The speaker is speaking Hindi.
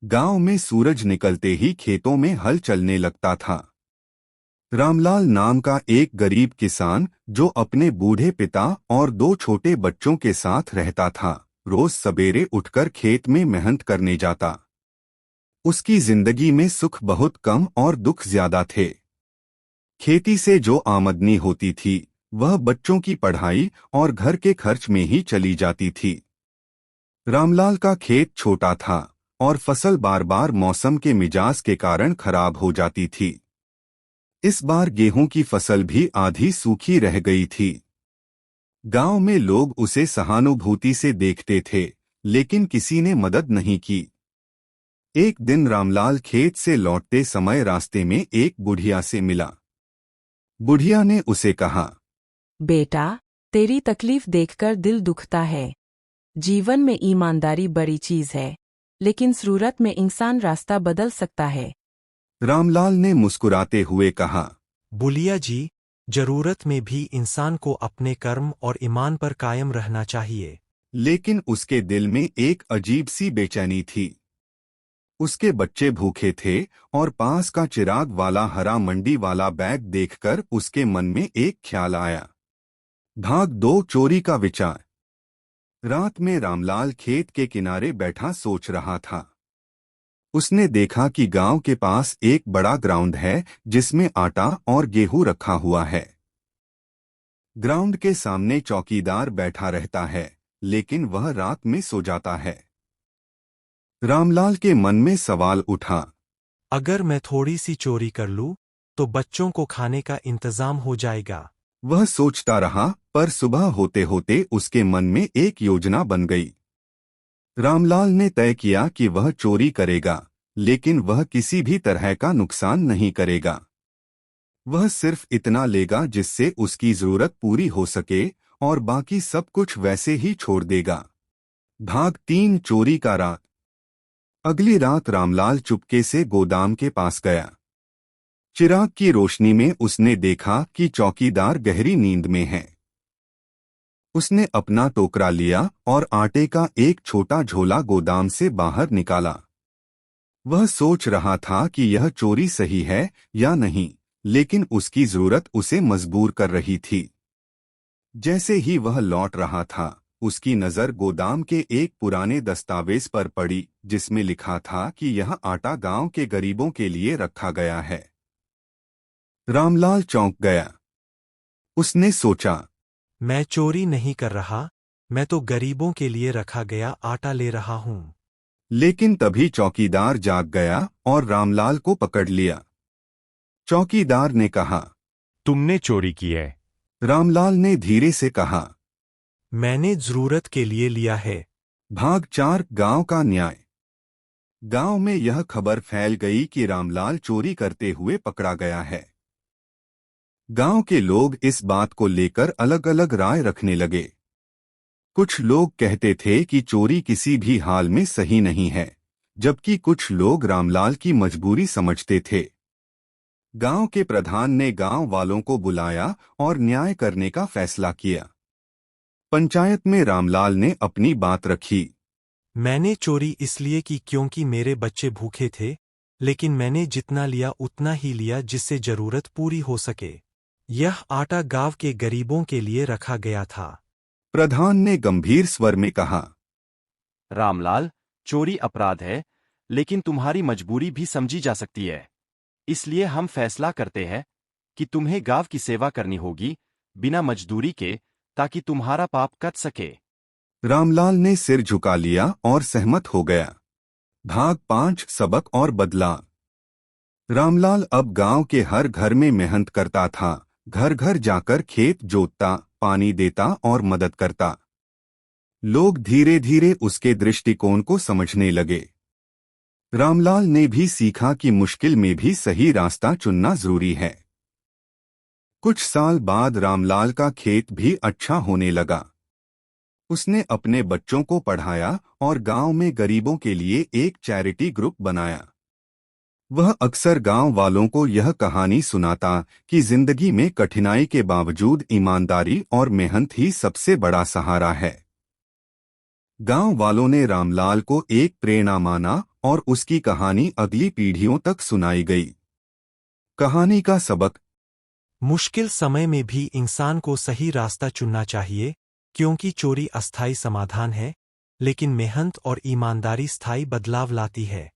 गांव में सूरज निकलते ही खेतों में हल चलने लगता था। रामलाल नाम का एक गरीब किसान जो अपने बूढ़े पिता और दो छोटे बच्चों के साथ रहता था, रोज सवेरे उठकर खेत में मेहनत करने जाता। उसकी जिंदगी में सुख बहुत कम और दुख ज्यादा थे। खेती से जो आमदनी होती थी वह बच्चों की पढ़ाई और घर के खर्च में ही चली जाती थी। रामलाल का खेत छोटा था और फसल बार बार मौसम के मिजाज के कारण खराब हो जाती थी। इस बार गेहूं की फसल भी आधी सूखी रह गई थी। गांव में लोग उसे सहानुभूति से देखते थे, लेकिन किसी ने मदद नहीं की। एक दिन रामलाल खेत से लौटते समय रास्ते में एक बुढ़िया से मिला। बुढ़िया ने उसे कहा, बेटा, तेरी तकलीफ देखकर दिल दुखता है। जीवन में ईमानदारी बड़ी चीज है, लेकिन जरूरत में इंसान रास्ता बदल सकता है। रामलाल ने मुस्कुराते हुए कहा, बुलिया जी, जरूरत में भी इंसान को अपने कर्म और ईमान पर कायम रहना चाहिए। लेकिन उसके दिल में एक अजीब सी बेचैनी थी। उसके बच्चे भूखे थे और पास का चिराग वाला हरा मंडी वाला बैग देखकर उसके मन में एक ख्याल आया। भाग 2 चोरी का विचार। रात में रामलाल खेत के किनारे बैठा सोच रहा था। उसने देखा कि गांव के पास एक बड़ा ग्राउंड है जिसमें आटा और गेहूं रखा हुआ है। ग्राउंड के सामने चौकीदार बैठा रहता है, लेकिन वह रात में सो जाता है। रामलाल के मन में सवाल उठा, अगर मैं थोड़ी सी चोरी कर लूं, तो बच्चों को खाने का इंतजाम हो जाएगा। वह सोचता रहा, पर सुबह होते होते उसके मन में एक योजना बन गई। रामलाल ने तय किया कि वह चोरी करेगा, लेकिन वह किसी भी तरह का नुकसान नहीं करेगा। वह सिर्फ इतना लेगा जिससे उसकी जरूरत पूरी हो सके और बाकी सब कुछ वैसे ही छोड़ देगा। भाग 3 चोरी का रात। अगली रात रामलाल चुपके से गोदाम के पास गया। चिराग की रोशनी में उसने देखा कि चौकीदार गहरी नींद में है। उसने अपना टोकरा लिया और आटे का एक छोटा झोला गोदाम से बाहर निकाला। वह सोच रहा था कि यह चोरी सही है या नहीं, लेकिन उसकी जरूरत उसे मजबूर कर रही थी। जैसे ही वह लौट रहा था, उसकी नजर गोदाम के एक पुराने दस्तावेज पर पड़ी जिसमें लिखा था कि यह आटा गांव के गरीबों के लिए रखा गया है। रामलाल चौंक गया। उसने सोचा, मैं चोरी नहीं कर रहा, मैं तो गरीबों के लिए रखा गया आटा ले रहा हूं। लेकिन तभी चौकीदार जाग गया और रामलाल को पकड़ लिया। चौकीदार ने कहा, तुमने चोरी की है। रामलाल ने धीरे से कहा, मैंने जरूरत के लिए लिया है। भाग 4 गांव का न्याय। गांव में यह खबर फैल गई कि रामलाल चोरी करते हुए पकड़ा गया है। गांव के लोग इस बात को लेकर अलग अलग राय रखने लगे। कुछ लोग कहते थे कि चोरी किसी भी हाल में सही नहीं है, जबकि कुछ लोग रामलाल की मजबूरी समझते थे। गांव के प्रधान ने गांव वालों को बुलाया और न्याय करने का फैसला किया। पंचायत में रामलाल ने अपनी बात रखी। मैंने चोरी इसलिए की क्योंकि मेरे बच्चे भूखे थे, लेकिन मैंने जितना लिया उतना ही लिया जिससे जरूरत पूरी हो सके। यह आटा गांव के गरीबों के लिए रखा गया था। प्रधान ने गंभीर स्वर में कहा, रामलाल, चोरी अपराध है, लेकिन तुम्हारी मजबूरी भी समझी जा सकती है। इसलिए हम फैसला करते हैं कि तुम्हें गांव की सेवा करनी होगी, बिना मजदूरी के, ताकि तुम्हारा पाप कट सके। रामलाल ने सिर झुका लिया और सहमत हो गया। भाग 5 सबक और बदलाव। रामलाल अब गांव के हर घर में मेहनत करता था, घर घर जाकर खेत जोतता, पानी देता और मदद करता। लोग धीरे धीरे उसके दृष्टिकोण को समझने लगे। रामलाल ने भी सीखा कि मुश्किल में भी सही रास्ता चुनना जरूरी है। कुछ साल बाद रामलाल का खेत भी अच्छा होने लगा। उसने अपने बच्चों को पढ़ाया और गांव में गरीबों के लिए एक चैरिटी ग्रुप बनाया। वह अक्सर गांव वालों को यह कहानी सुनाता कि जिंदगी में कठिनाई के बावजूद ईमानदारी और मेहनत ही सबसे बड़ा सहारा है। गांव वालों ने रामलाल को एक प्रेरणा माना और उसकी कहानी अगली पीढ़ियों तक सुनाई गई। कहानी का सबक। मुश्किल समय में भी इंसान को सही रास्ता चुनना चाहिए, क्योंकि चोरी अस्थायी समाधान है, लेकिन मेहनत और ईमानदारी स्थायी बदलाव लाती है।